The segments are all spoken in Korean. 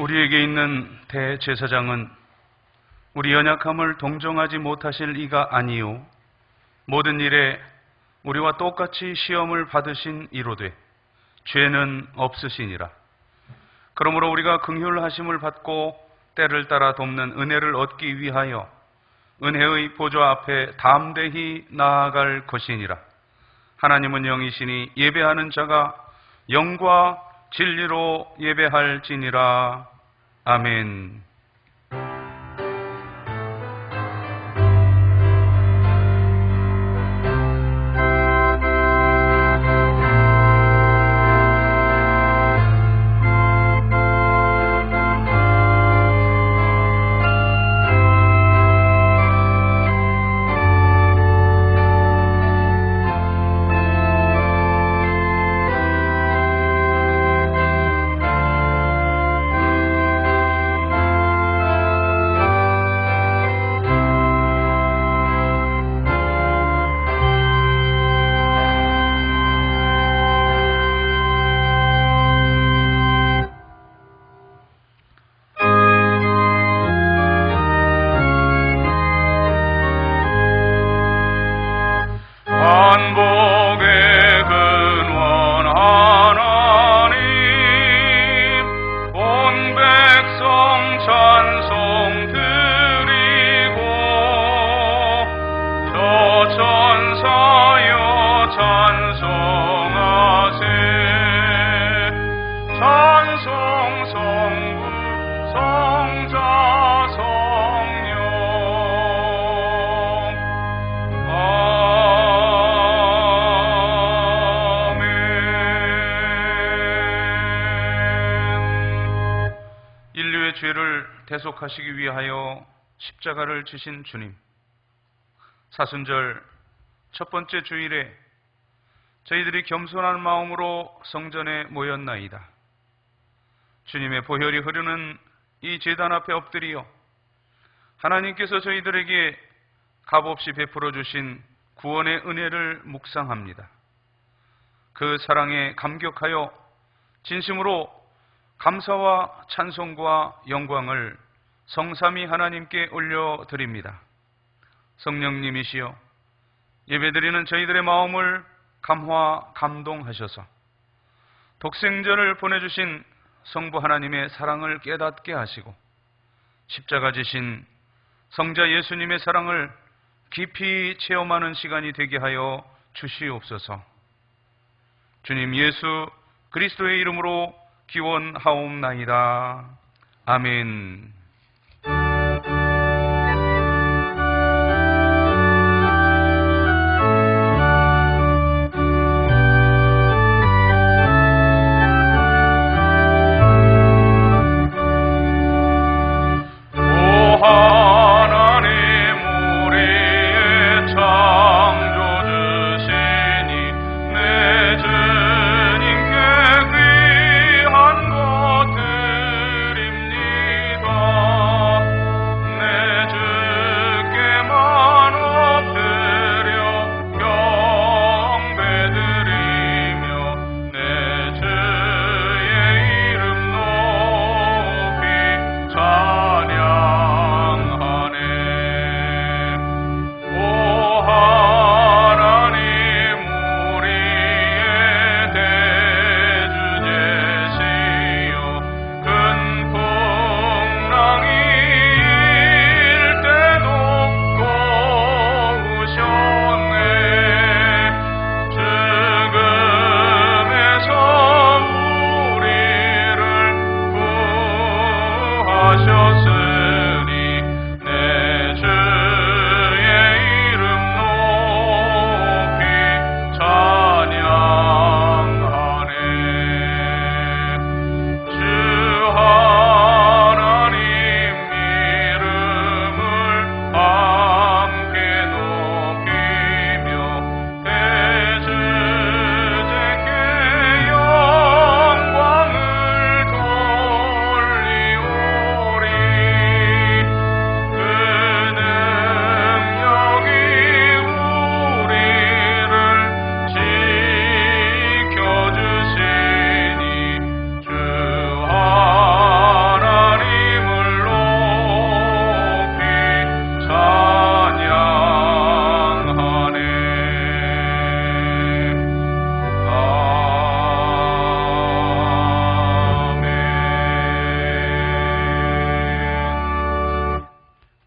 우리에게 있는 대제사장은 우리 연약함을 동정하지 못하실 이가 아니요 모든 일에 우리와 똑같이 시험을 받으신 이로되 죄는 없으시니라. 그러므로 우리가 긍휼하심을 받고 때를 따라 돕는 은혜를 얻기 위하여 은혜의 보좌 앞에 담대히 나아갈 것이니라. 하나님은 영이시니 예배하는 자가 영과 진리로 예배할지니라. 아멘. 죄를 대속하시기 위하여 십자가를 지신 주님, 사순절 첫 번째 주일에 저희들이 겸손한 마음으로 성전에 모였나이다. 주님의 보혈이 흐르는 이 제단 앞에 엎드리어 하나님께서 저희들에게 값없이 베풀어 주신 구원의 은혜를 묵상합니다. 그 사랑에 감격하여 진심으로 감사와 찬송과 영광을 성삼위 하나님께 올려드립니다. 성령님이시여 예배드리는 저희들의 마음을 감화 감동하셔서 독생자를 보내주신 성부 하나님의 사랑을 깨닫게 하시고 십자가 지신 성자 예수님의 사랑을 깊이 체험하는 시간이 되게 하여 주시옵소서. 주님 예수 그리스도의 이름으로 기원하옵나이다. 아멘. 드립니다.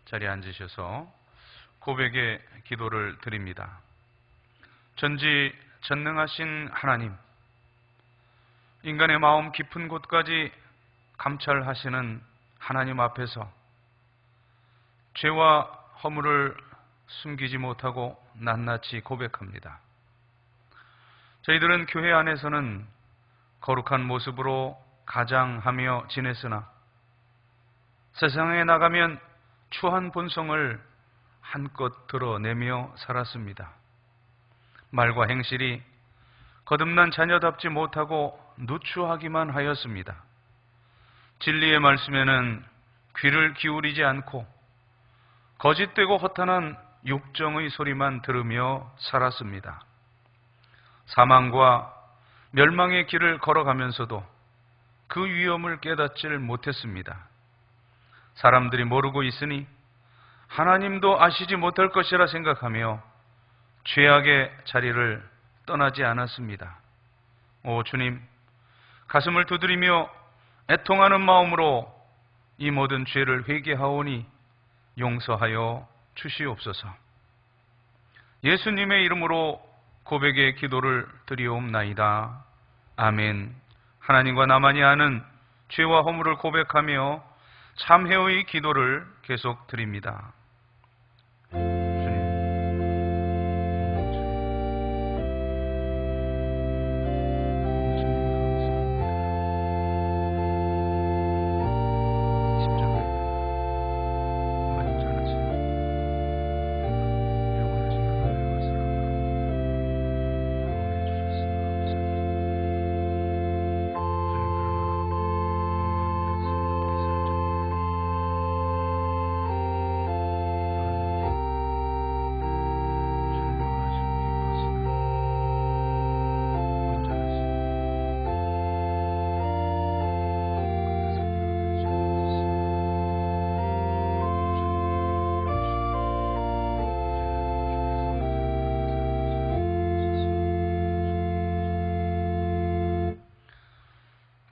자리에 앉으셔서 고백의 기도를 드립니다. 전지전능하신 하나님, 인간의 마음 깊은 곳까지 감찰하시는 하나님 앞에서 죄와 허물을 숨기지 못하고 낱낱이 고백합니다. 저희들은 교회 안에서는 거룩한 모습으로 가장하며 지냈으나 세상에 나가면 추한 본성을 한껏 드러내며 살았습니다. 말과 행실이 거듭난 자녀답지 못하고 누추하기만 하였습니다. 진리의 말씀에는 귀를 기울이지 않고 거짓되고 허탄한 육정의 소리만 들으며 살았습니다. 사망과 멸망의 길을 걸어가면서도 그 위험을 깨닫질 못했습니다. 사람들이 모르고 있으니 하나님도 아시지 못할 것이라 생각하며 죄악의 자리를 떠나지 않았습니다. 오 주님, 가슴을 두드리며 애통하는 마음으로 이 모든 죄를 회개하오니 용서하여 주시옵소서. 예수님의 이름으로 고백의 기도를 드리옵나이다. 아멘. 하나님과 나만이 아는 죄와 허물을 고백하며 참회의 기도를 계속 드립니다.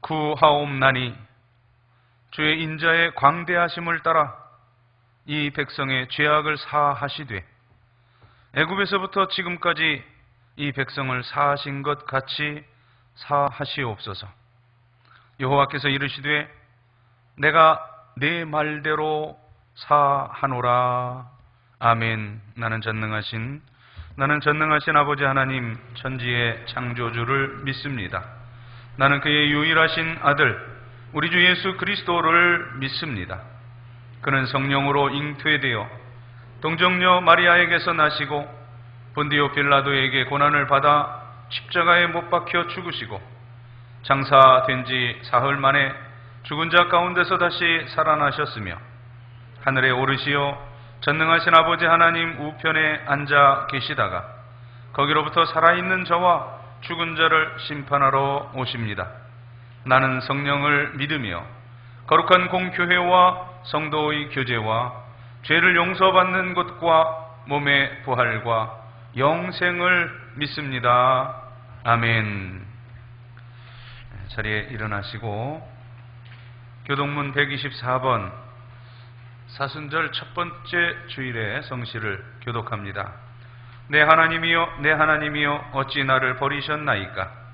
구하옵나니 주의 인자의 광대하심을 따라 이 백성의 죄악을 사하시되 애굽에서부터 지금까지 이 백성을 사하신 것 같이 사하시옵소서. 여호와께서 이르시되 내가 내 말대로 사하노라. 아멘. 나는 전능하신 아버지 하나님 천지의 창조주를 믿습니다. 나는 그의 유일하신 아들 우리 주 예수 그리스도를 믿습니다. 그는 성령으로 잉태되어 동정녀 마리아에게서 나시고 본디오 빌라도에게 고난을 받아 십자가에 못 박혀 죽으시고 장사된 지 사흘 만에 죽은 자 가운데서 다시 살아나셨으며 하늘에 오르시어 전능하신 아버지 하나님 우편에 앉아 계시다가 거기로부터 살아있는 저와 죽은 자를 심판하러 오십니다. 나는 성령을 믿으며 거룩한 공교회와 성도의 교제와 죄를 용서받는 것과 몸의 부활과 영생을 믿습니다. 아멘. 자리에 일어나시고 교동문 124번 사순절 첫 번째 주일의 성시를 교독합니다. 내 하나님이여 내 하나님이여 어찌 나를 버리셨나이까.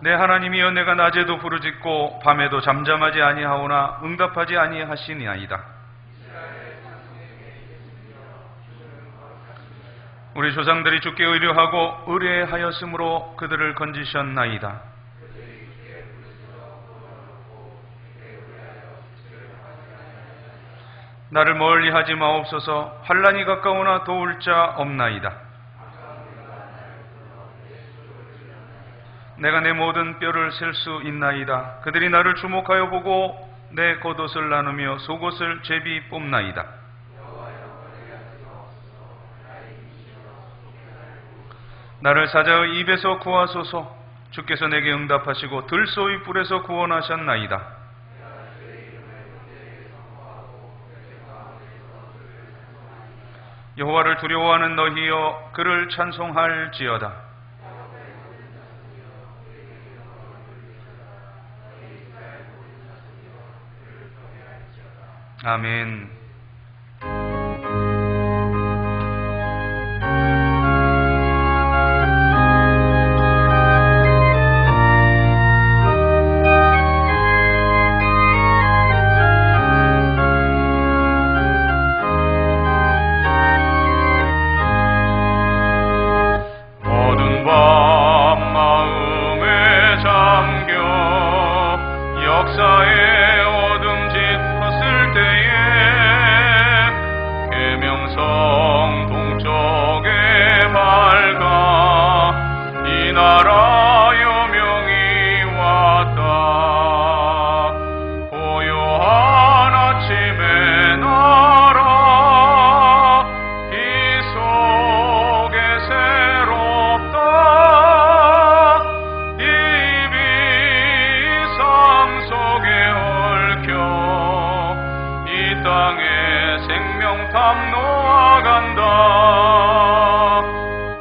내 하나님이여 내가 낮에도 부르짖고 밤에도 잠잠하지 아니하오나 응답하지 아니하시니이다. 우리 조상들이 주께 의뢰하고 의뢰하였으므로 그들을 건지셨나이다. 나를 멀리하지 마옵소서. 환난이 가까우나 도울 자 없나이다. 내가 내 모든 뼈를 셀 수 있나이다. 그들이 나를 주목하여 보고 내 겉옷을 나누며 속옷을 제비 뽑나이다. 나를 사자의 입에서 구하소서. 주께서 내게 응답하시고 들소의 뿔에서 구원하셨나이다. 여호와를 두려워하는 너희여 그를 찬송할지어다. 아멘. 어두운 밤 마음에 잠겨 역사의 어둠 짙었을 때에 계명성 동쪽에 밝아 이 나라 여명이 왔다. 고요한 아침의 나라 이 속에 새롭다. 이 비상 속에 얽혀 이 땅에 생명탐 놓아간다.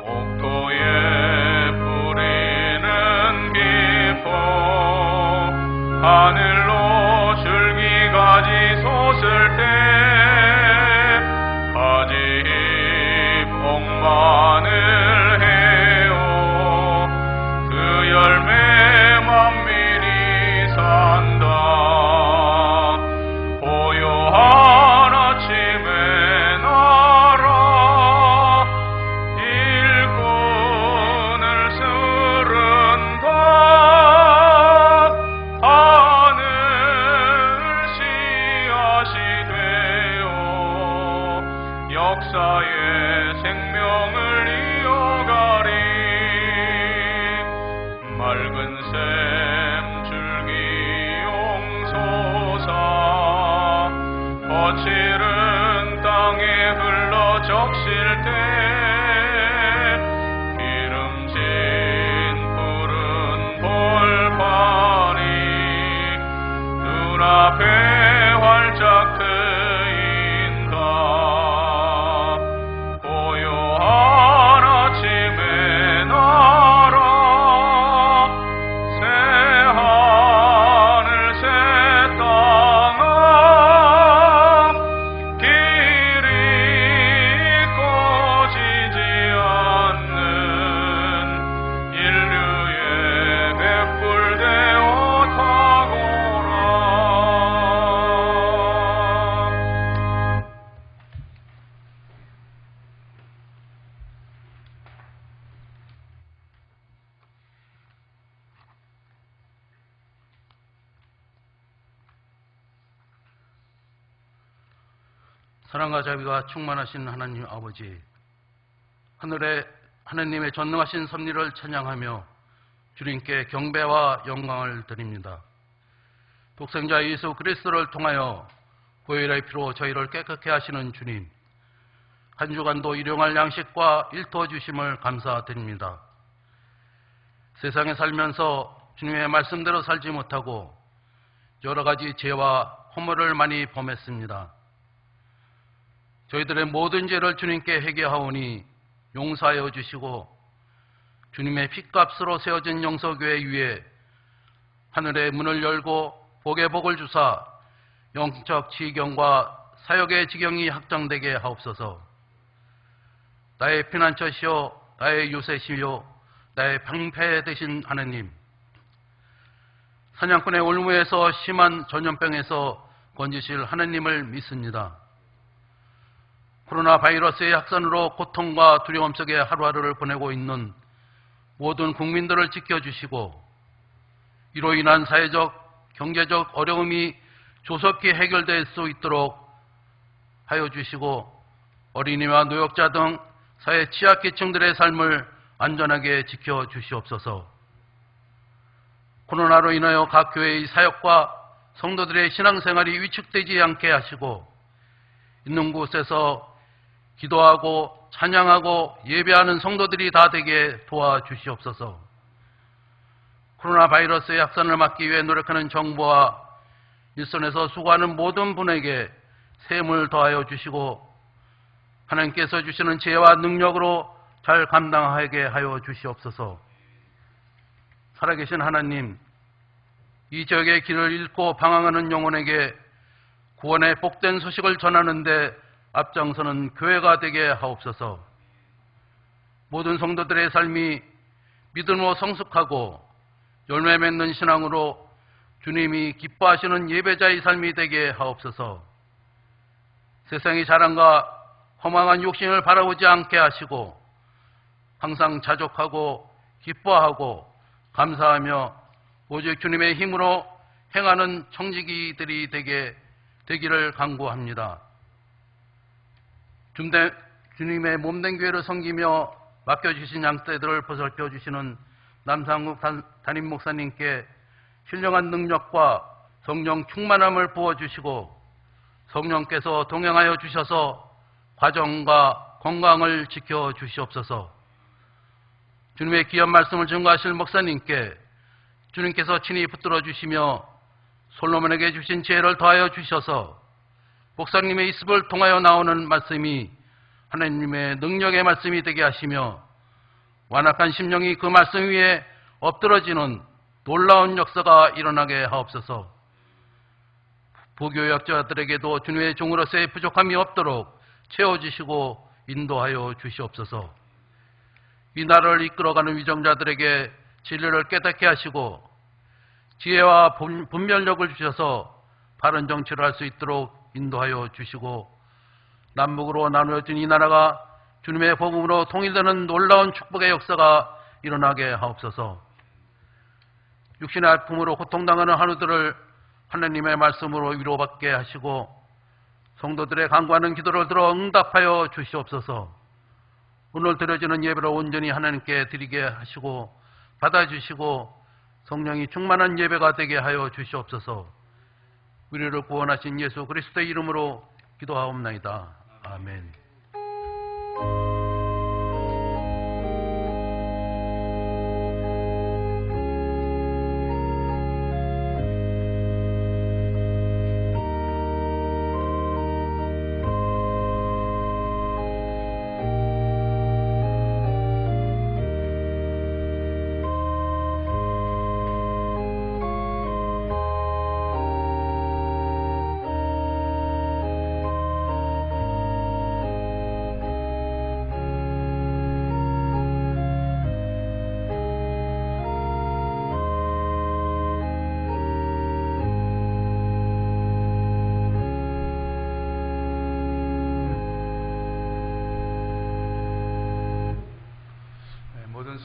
옥토에 뿌리는 기포 하늘로 줄기가지 솟을 때 가지 복만을 해요. 그 열매 만민이 산다. 고요한 아침의 나라 일꾼을 쓰른다. 하늘 씨앗이 되어 역사의 생명을 이어가리. 맑은 샘 줄기 용솟아 거칠은 땅에 흘러 적실 때 기름진 푸른 볼판이 눈앞에 활짝 트인다. 고요한 아침의 나라 새 하늘 새 땅아 길이 꺼지지 않는 인류의 횃불 되어 타고라. 사랑과 자비가 충만하신 하나님 아버지, 하늘에 하나님의 전능하신 섭리를 찬양하며 주님께 경배와 영광을 드립니다. 독생자 예수 그리스도를 통하여 보혈의 피로 저희를 깨끗게 하시는 주님, 한 주간도 일용할 양식과 일터 주심을 감사드립니다. 세상에 살면서 주님의 말씀대로 살지 못하고 여러 가지 죄와 허물을 많이 범했습니다. 저희들의 모든 죄를 주님께 회개하오니 용서하여 주시고 주님의 핏값으로 세워진 영서교회 위에 하늘의 문을 열고 복의 복을 주사 영적 지경과 사역의 지경이 확장되게 하옵소서. 나의 피난처시요 나의 요새시요 나의 방패 되신 하나님, 사냥꾼의 올무에서 심한 전염병에서 건지실 하나님을 믿습니다. 코로나 바이러스의 확산으로 고통과 두려움 속에 하루하루를 보내고 있는 모든 국민들을 지켜주시고 이로 인한 사회적, 경제적 어려움이 조속히 해결될 수 있도록 하여 주시고 어린이와 노약자 등 사회 취약계층들의 삶을 안전하게 지켜주시옵소서. 코로나로 인하여 각 교회의 사역과 성도들의 신앙생활이 위축되지 않게 하시고 있는 곳에서 기도하고 찬양하고 예배하는 성도들이 다 되게 도와주시옵소서. 코로나 바이러스의 확산을 막기 위해 노력하는 정부와 일선에서 수고하는 모든 분에게 샘을 더하여 주시고 하나님께서 주시는 지혜와 능력으로 잘 감당하게 하여 주시옵소서. 살아계신 하나님, 이 지역의 길을 잃고 방황하는 영혼에게 구원의 복된 소식을 전하는데 앞장서는 교회가 되게 하옵소서. 모든 성도들의 삶이 믿음으로 성숙하고 열매 맺는 신앙으로 주님이 기뻐하시는 예배자의 삶이 되게 하옵소서. 세상의 자랑과 허망한 욕심을 바라보지 않게 하시고 항상 자족하고 기뻐하고 감사하며 오직 주님의 힘으로 행하는 청지기들이 되기를 간구합니다. 주님의 몸된 교회를 섬기며 맡겨주신 양떼들을 보살펴 주시는 남상국 담임 목사님께 신령한 능력과 성령 충만함을 부어주시고 성령께서 동행하여 주셔서 과정과 건강을 지켜 주시옵소서. 주님의 귀한 말씀을 증거하실 목사님께 주님께서 친히 붙들어 주시며 솔로몬에게 주신 지혜를 더하여 주셔서 목사님의 입을 통하여 나오는 말씀이 하나님의 능력의 말씀이 되게 하시며 완악한 심령이 그 말씀 위에 엎드러지는 놀라운 역사가 일어나게 하옵소서. 부교역자들에게도 주님의 종으로서의 부족함이 없도록 채워주시고 인도하여 주시옵소서. 이 나라를 이끌어가는 위정자들에게 진리를 깨닫게 하시고 지혜와 분별력을 주셔서 바른 정치를 할 수 있도록 인도하여 주시고 남북으로 나누어진 이 나라가 주님의 복음으로 통일되는 놀라운 축복의 역사가 일어나게 하옵소서. 육신의 아픔으로 고통당하는 하루들을 하나님의 말씀으로 위로받게 하시고 성도들의 간구하는 기도를 들어 응답하여 주시옵소서. 오늘 드려지는 예배를 온전히 하나님께 드리게 하시고 받아주시고 성령이 충만한 예배가 되게 하여 주시옵소서. 우리를 구원하신 예수 그리스도의 이름으로 기도하옵나이다. 아멘.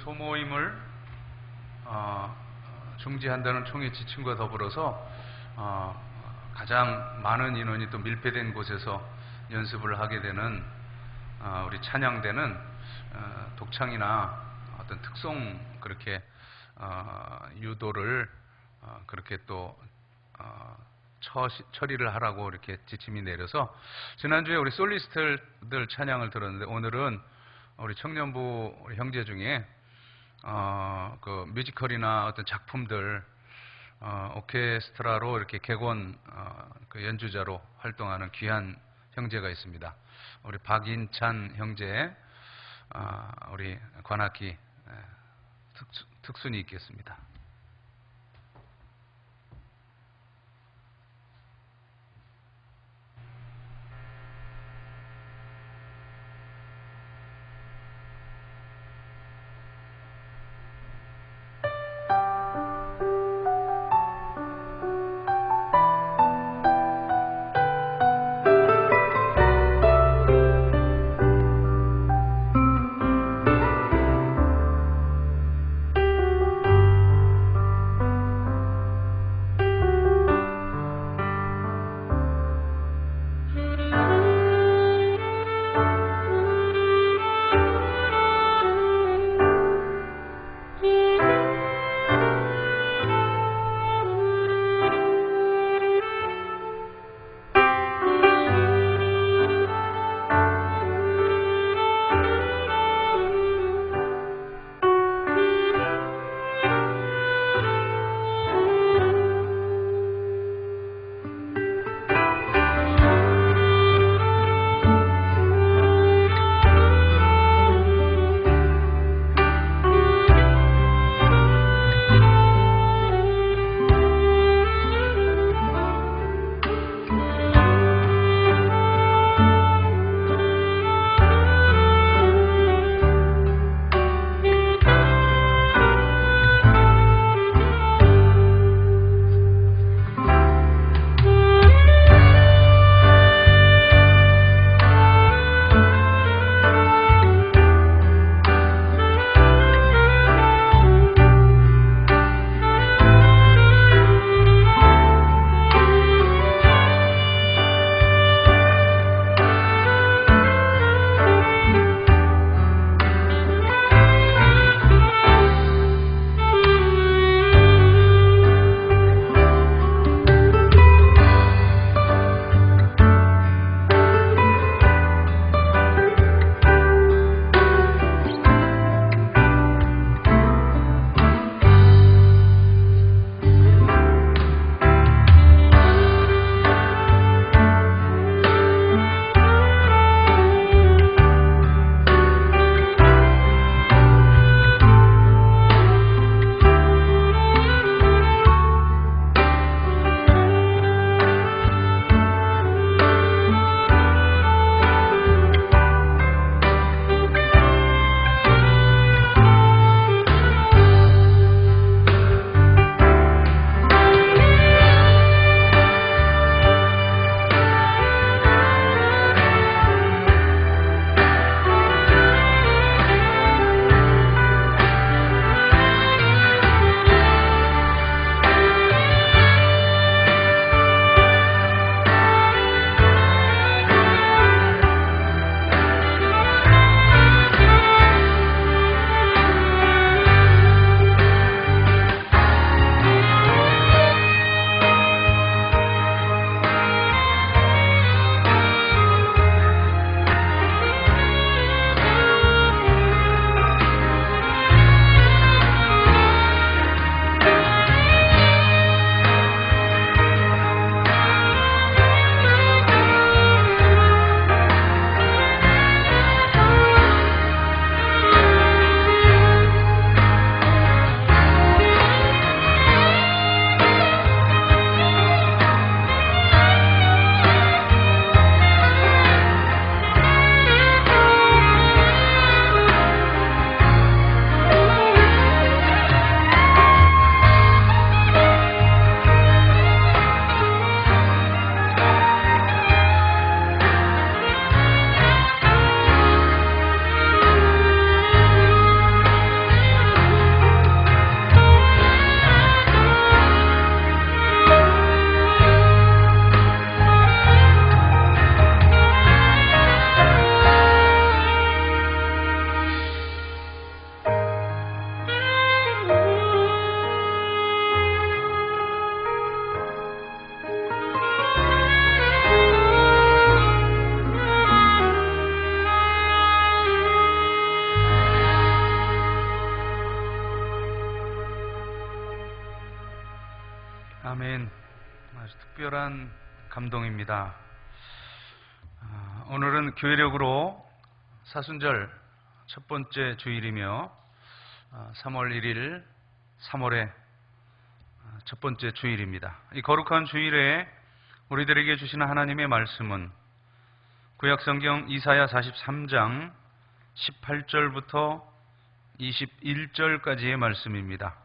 소모임을 중지한다는 총회 지침과 더불어서 가장 많은 인원이 또 밀폐된 곳에서 연습을 하게 되는 우리 찬양대는 독창이나 어떤 특송 그렇게 유도를 그렇게 또 처리를 하라고 이렇게 지침이 내려서 지난주에 우리 솔리스트들 찬양을 들었는데 오늘은 우리 청년부 우리 형제 중에 그 뮤지컬이나 어떤 작품들 오케스트라로 이렇게 객원 그 연주자로 활동하는 귀한 형제가 있습니다. 우리 박인찬 형제 우리 관악기 특순이 있겠습니다. 아멘. 아주 특별한 감동입니다. 오늘은 교회력으로 사순절 첫 번째 주일이며 3월 1일 3월의 첫 번째 주일입니다. 이 거룩한 주일에 우리들에게 주시는 하나님의 말씀은 구약성경 이사야 43장 18절부터 21절까지의 말씀입니다.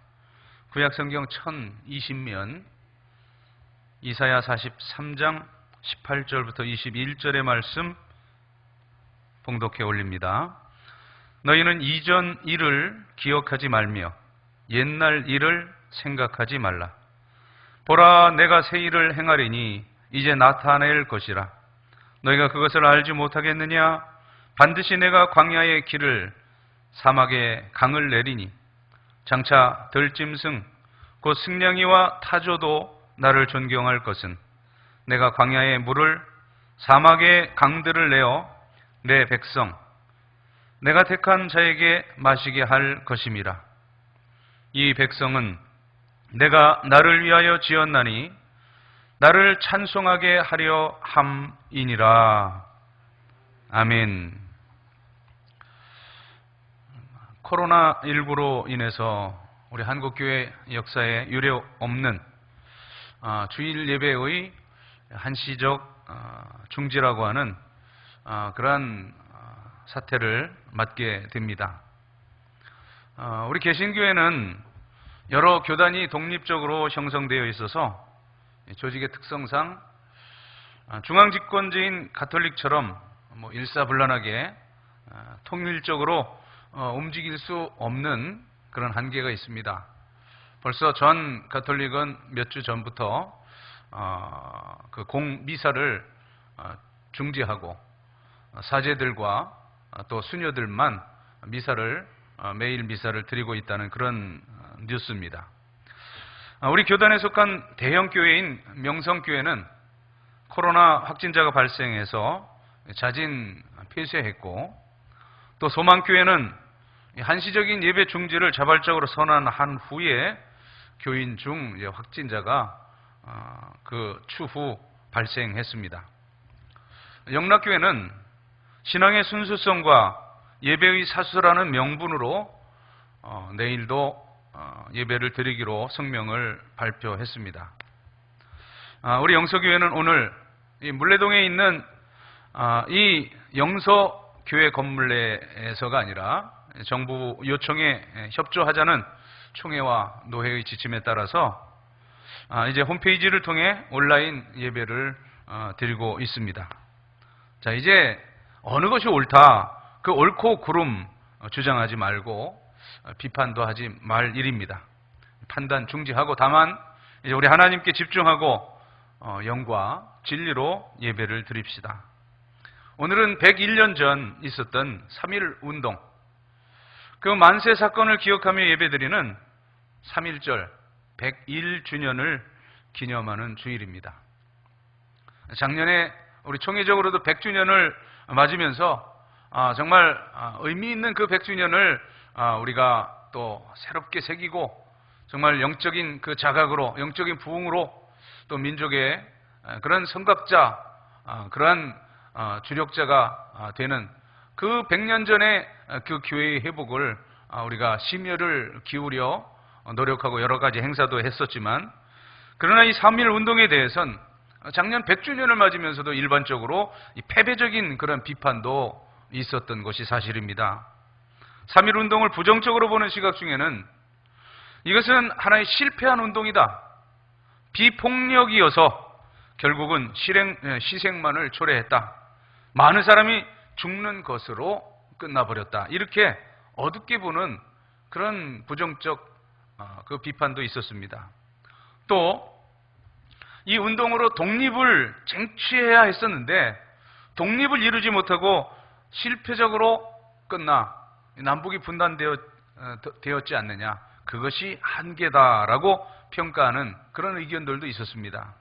구약성경 1020면 이사야 43장 18절부터 21절의 말씀 봉독해 올립니다. 너희는 이전 일을 기억하지 말며 옛날 일을 생각하지 말라. 보라, 내가 새 일을 행하리니 이제 나타낼 것이라. 너희가 그것을 알지 못하겠느냐? 반드시 내가 광야의 길을 사막에 강을 내리니 장차 들짐승 곧 승냥이와 타조도 나를 존경할 것은 내가 광야의 물을 사막의 강들을 내어 내 백성 내가 택한 자에게 마시게 할 것임이라. 이 백성은 내가 나를 위하여 지었나니 나를 찬송하게 하려 함이니라. 아멘. 코로나19로 인해서 우리 한국교회 역사에 유례 없는 주일 예배의 한시적 중지라고 하는 그러한 사태를 맞게 됩니다. 우리 개신교회는 여러 교단이 독립적으로 형성되어 있어서 조직의 특성상 중앙집권제인 가톨릭처럼 일사불란하게 통일적으로 움직일 수 없는 그런 한계가 있습니다. 벌써 전 가톨릭은 몇 주 전부터 그 공미사를 중지하고 사제들과 또 수녀들만 매일 미사를 드리고 있다는 그런 뉴스입니다. 우리 교단에 속한 대형 교회인 명성교회는 코로나 확진자가 발생해서 자진 폐쇄했고, 또 소망교회는 한시적인 예배 중지를 자발적으로 선언한 후에 교인 중 확진자가 그 추후 발생했습니다. 영락교회는 신앙의 순수성과 예배의 사수라는 명분으로 내일도 예배를 드리기로 성명을 발표했습니다. 우리 영서교회는 오늘 이 물레동에 있는 이 영서교회 건물 내에서가 아니라 정부 요청에 협조하자는 총회와 노회의 지침에 따라서 이제 홈페이지를 통해 온라인 예배를 드리고 있습니다. 자, 이제 어느 것이 옳다, 그 옳고 그름 주장하지 말고 비판도 하지 말 일입니다. 판단 중지하고 다만 이제 우리 하나님께 집중하고 영과 진리로 예배를 드립시다. 오늘은 101년 전 있었던 3.1 운동, 그 만세 사건을 기억하며 예배드리는 3.1절 101주년을 기념하는 주일입니다. 작년에 우리 총회적으로도 100주년을 맞으면서 정말 의미 있는 그 100주년을 우리가 또 새롭게 새기고 정말 영적인 그 자각으로, 영적인 부흥으로 또 민족의 그런 선각자, 그러한 주력자가 되는 그 100년 전의 그 교회의 회복을 우리가 심혈을 기울여 노력하고 여러 가지 행사도 했었지만, 그러나 이 3.1 운동에 대해서는 작년 100주년을 맞으면서도 일반적으로 이 패배적인 그런 비판도 있었던 것이 사실입니다. 3.1 운동을 부정적으로 보는 시각 중에는 이것은 하나의 실패한 운동이다, 비폭력이어서 결국은 희생만을 초래했다, 많은 사람이 죽는 것으로 끝나버렸다, 이렇게 어둡게 보는 그런 부정적 그 비판도 있었습니다. 또 이 운동으로 독립을 쟁취해야 했었는데 독립을 이루지 못하고 실패적으로 끝나 남북이 분단되었지 않느냐, 그것이 한계다라고 평가하는 그런 의견들도 있었습니다.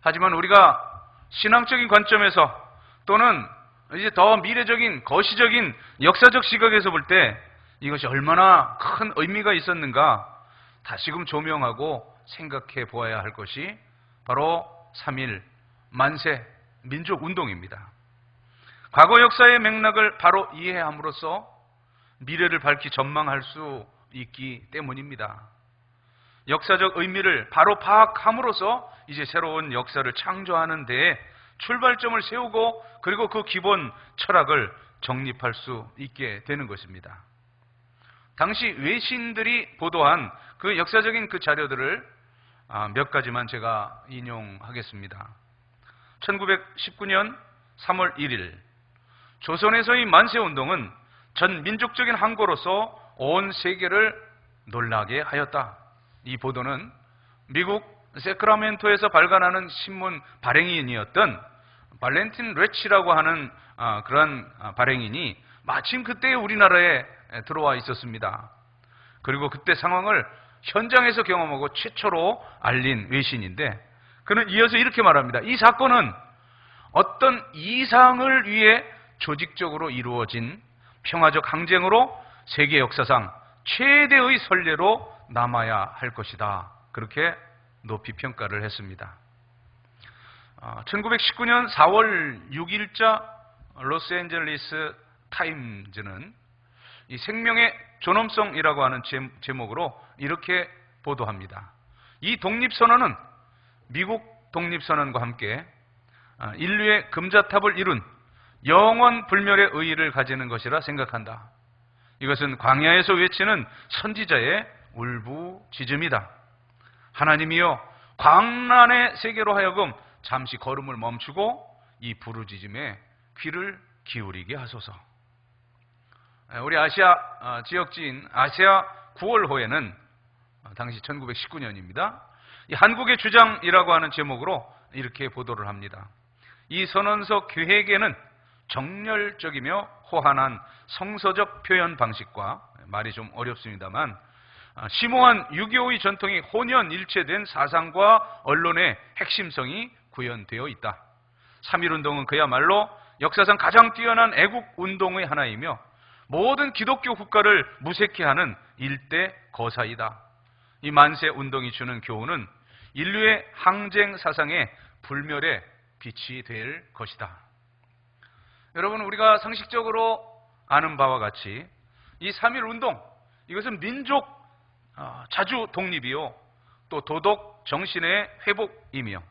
하지만 우리가 신앙적인 관점에서 또는 이제 더 미래적인 거시적인 역사적 시각에서 볼 때 이것이 얼마나 큰 의미가 있었는가 다시금 조명하고 생각해 보아야 할 것이 바로 3.1 만세 민족운동입니다. 과거 역사의 맥락을 바로 이해함으로써 미래를 밝히 전망할 수 있기 때문입니다. 역사적 의미를 바로 파악함으로써 이제 새로운 역사를 창조하는 데에 출발점을 세우고 그리고 그 기본 철학을 정립할 수 있게 되는 것입니다. 당시 외신들이 보도한 그 역사적인 그 자료들을 몇 가지만 제가 인용하겠습니다. 1919년 3월 1일 조선에서의 만세운동은 전 민족적인 항거로서 온 세계를 놀라게 하였다. 이 보도는 미국 세크라멘토에서 발간하는 신문 발행인이었던 발렌틴 레치라고 하는 그런 발행인이 마침 그때 우리나라에 들어와 있었습니다. 그리고 그때 상황을 현장에서 경험하고 최초로 알린 외신인데 그는 이어서 이렇게 말합니다. 이 사건은 어떤 이상을 위해 조직적으로 이루어진 평화적 항쟁으로 세계 역사상 최대의 선례로 남아야 할 것이다. 그렇게 높이 평가를 했습니다. 1919년 4월 6일자 로스앤젤레스 타임즈는 이 생명의 존엄성이라고 하는 제목으로 이렇게 보도합니다. 이 독립선언은 미국 독립선언과 함께 인류의 금자탑을 이룬 영원 불멸의 의의를 가지는 것이라 생각한다. 이것은 광야에서 외치는 선지자의 울부짖음이다. 하나님이여 광란의 세계로 하여금 잠시 걸음을 멈추고 이 부르짖음에 귀를 기울이게 하소서. 우리 아시아 지역지인 아시아 9월호에는 당시 1919년입니다. 이 한국의 주장이라고 하는 제목으로 이렇게 보도를 합니다. 이 선언서 기획에는 정열적이며 호환한 성서적 표현 방식과 말이 좀 어렵습니다만 심오한 유교의 전통이 혼연일체된 사상과 언론의 핵심성이 구현되어 있다. 3.1운동은 그야말로 역사상 가장 뛰어난 애국운동의 하나이며 모든 기독교 국가를 무색해 하는 일대 거사이다. 이 만세운동이 주는 교훈은 인류의 항쟁 사상의 불멸의 빛이 될 것이다. 여러분, 우리가 상식적으로 아는 바와 같이 이 3.1운동, 이것은 민족 자주 독립이요 또 도덕 정신의 회복이며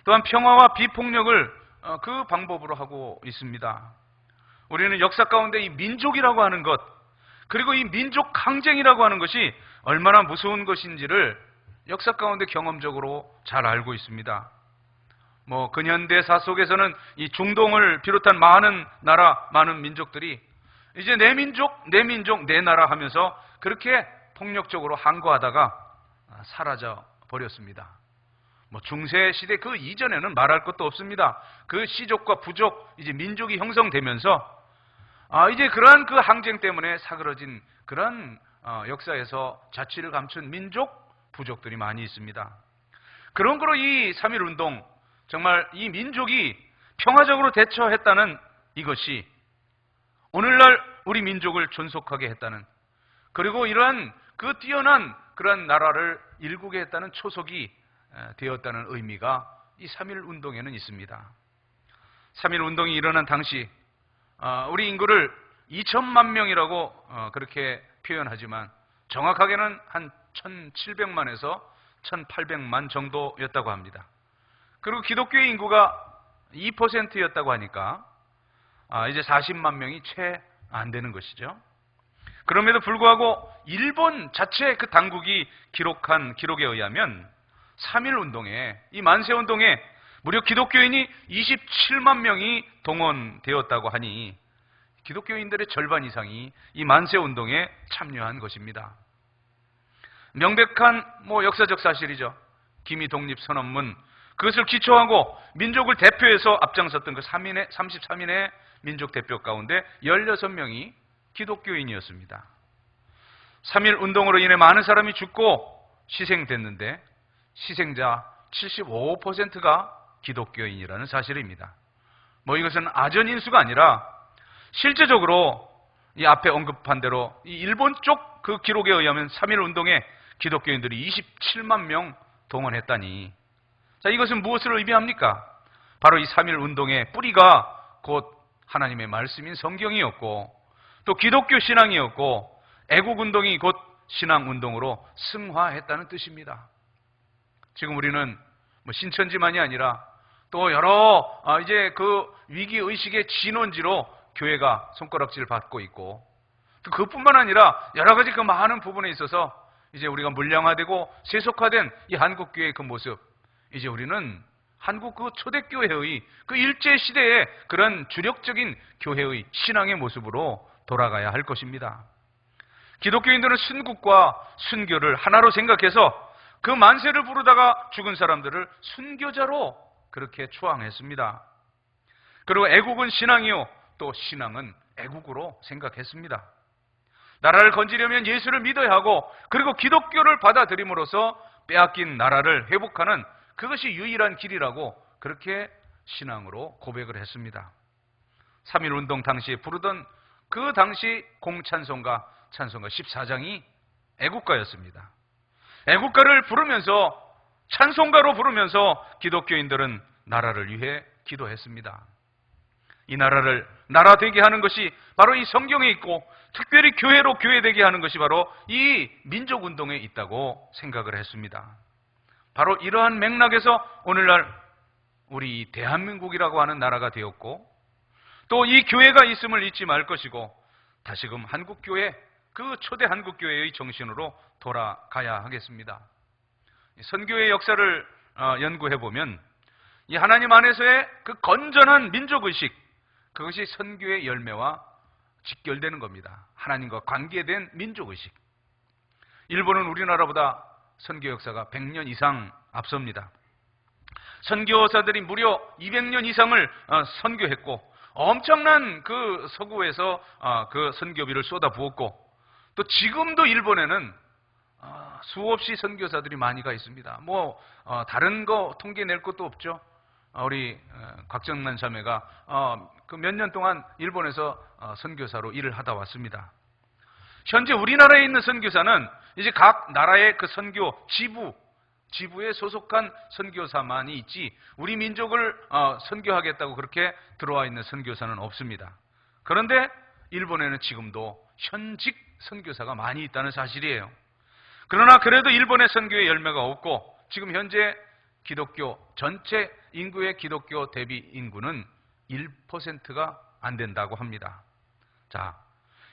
또한 평화와 비폭력을 그 방법으로 하고 있습니다. 우리는 역사 가운데 이 민족이라고 하는 것, 그리고 이 민족 항쟁이라고 하는 것이 얼마나 무서운 것인지를 역사 가운데 경험적으로 잘 알고 있습니다. 근현대사 속에서는 이 중동을 비롯한 많은 나라, 많은 민족들이 이제 내 민족, 내 나라 하면서 그렇게 폭력적으로 항거하다가 사라져 버렸습니다. 중세 시대 그 이전에는 말할 것도 없습니다. 그 시족과 부족, 이제 민족이 형성되면서 이제 그러한 그 항쟁 때문에 사그러진 그런 역사에서 자취를 감춘 민족, 부족들이 많이 있습니다. 그런 거로 이 3.1운동, 정말 이 민족이 평화적으로 대처했다는 이것이 오늘날 우리 민족을 존속하게 했다는, 그리고 이러한 그 뛰어난 그런 나라를 일구게 했다는 초석이 되었다는 의미가 이 3.1운동에는 있습니다. 3.1운동이 일어난 당시 우리 인구를 2천만 명이라고 그렇게 표현하지만 정확하게는 한 1,700만에서 1,800만 정도였다고 합니다. 그리고 기독교의 인구가 2%였다고 하니까 이제 40만 명이 채 안 되는 것이죠. 그럼에도 불구하고 일본 자체 그 당국이 기록한 기록에 의하면 3.1운동에, 이 만세운동에 무려 기독교인이 27만 명이 동원되었다고 하니 기독교인들의 절반 이상이 이 만세운동에 참여한 것입니다. 명백한 역사적 사실이죠. 기미 독립선언문, 그것을 기초하고 민족을 대표해서 앞장섰던 그 33인의 민족 대표 가운데 16명이 기독교인이었습니다. 3.1운동으로 인해 많은 사람이 죽고 희생됐는데 희생자 75%가 기독교인이라는 사실입니다. 이것은 아전인수가 아니라 실제적으로 이 앞에 언급한 대로 이 일본 쪽 그 기록에 의하면 3.1운동에 기독교인들이 27만 명 동원했다니. 자, 이것은 무엇을 의미합니까? 바로 이 3.1 운동의 뿌리가 곧 하나님의 말씀인 성경이었고, 또 기독교 신앙이었고, 애국운동이 곧 신앙운동으로 승화했다는 뜻입니다. 지금 우리는 뭐 신천지만이 아니라 또 여러 이제 그 위기의식의 진원지로 교회가 손가락질을 받고 있고, 또 그뿐만 아니라 여러 가지 그 많은 부분에 있어서 이제 우리가 물량화되고 세속화된 이 한국교회의 그 모습, 이제 우리는 한국 그 초대교회의 그 일제시대의 그런 주력적인 교회의 신앙의 모습으로 돌아가야 할 것입니다. 기독교인들은 순국과 순교를 하나로 생각해서 그 만세를 부르다가 죽은 사람들을 순교자로 그렇게 추앙했습니다. 그리고 애국은 신앙이요, 또 신앙은 애국으로 생각했습니다. 나라를 건지려면 예수를 믿어야 하고, 그리고 기독교를 받아들임으로써 빼앗긴 나라를 회복하는 그것이 유일한 길이라고 그렇게 신앙으로 고백을 했습니다. 3.1 운동 당시에 부르던 그 당시 공찬송가, 찬송가 14장이 애국가였습니다. 애국가를 부르면서, 찬송가로 부르면서 기독교인들은 나라를 위해 기도했습니다. 이 나라를 나라 되게 하는 것이 바로 이 성경에 있고, 특별히 교회로 교회되게 하는 것이 바로 이 민족운동에 있다고 생각을 했습니다. 바로 이러한 맥락에서 오늘날 우리 이 대한민국이라고 하는 나라가 되었고, 또 이 교회가 있음을 잊지 말 것이고, 다시금 한국교회, 그 초대 한국교회의 정신으로 돌아가야 하겠습니다. 선교의 역사를 연구해보면 이 하나님 안에서의 그 건전한 민족의식, 그것이 선교의 열매와 직결되는 겁니다. 하나님과 관계된 민족의식. 일본은 우리나라보다 선교 역사가 100년 이상 앞섭니다. 선교사들이 무려 200년 이상을 선교했고, 엄청난 그 서구에서 그 선교비를 쏟아부었고, 또 지금도 일본에는 수없이 선교사들이 많이 가 있습니다. 뭐 다른 거 통계 낼 것도 없죠. 우리 곽정란 자매가 그 몇 년 동안 일본에서 선교사로 일을 하다 왔습니다. 현재 우리나라에 있는 선교사는 이제 각 나라의 그 선교 지부에 소속한 선교사만이 있지, 우리 민족을 선교하겠다고 그렇게 들어와 있는 선교사는 없습니다. 그런데 일본에는 지금도 현직 선교사가 많이 있다는 사실이에요. 그러나 그래도 일본의 선교의 열매가 없고, 지금 현재 기독교 전체 인구의 기독교 대비 인구는 1%가 안 된다고 합니다. 자,